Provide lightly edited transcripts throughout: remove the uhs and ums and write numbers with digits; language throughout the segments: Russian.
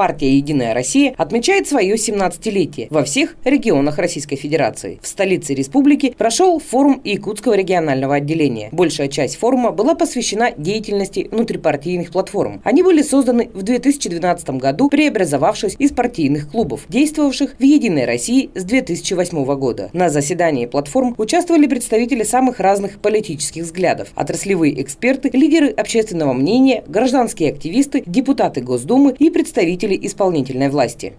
Партия «Единая Россия» отмечает свое 17-летие во всех регионах Российской Федерации. В столице республики прошел форум Якутского регионального отделения. Большая часть форума была посвящена деятельности внутрипартийных платформ. Они были созданы в 2012 году, преобразовавшись из партийных клубов, действовавших в «Единой России» с 2008 года. На заседании платформ участвовали представители самых разных политических взглядов, отраслевые эксперты, лидеры общественного мнения, гражданские активисты, депутаты Госдумы и представители исполнительной власти.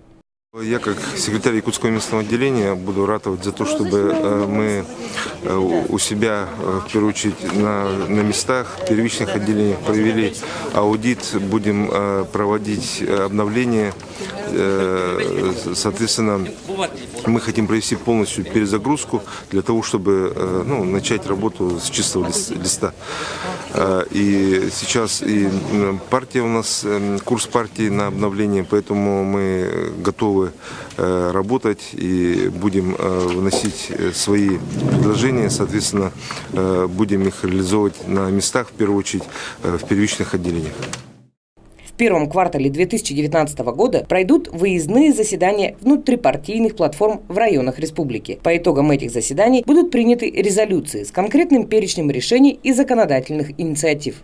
Я, как секретарь Якутского местного отделения, буду ратовать за то, чтобы мы у себя, в первую очередь, на местах, первичных отделениях провели аудит, будем проводить обновление. Соответственно, мы хотим провести полностью перезагрузку для того, чтобы начать работу с чистого листа. И сейчас и партия у нас, курс партии на обновление, поэтому мы готовы работать и будем выносить свои предложения, соответственно, будем их реализовывать на местах, в первую очередь, в первичных отделениях. В первом квартале 2019 года пройдут выездные заседания внутрипартийных платформ в районах республики. По итогам этих заседаний будут приняты резолюции с конкретным перечнем решений и законодательных инициатив.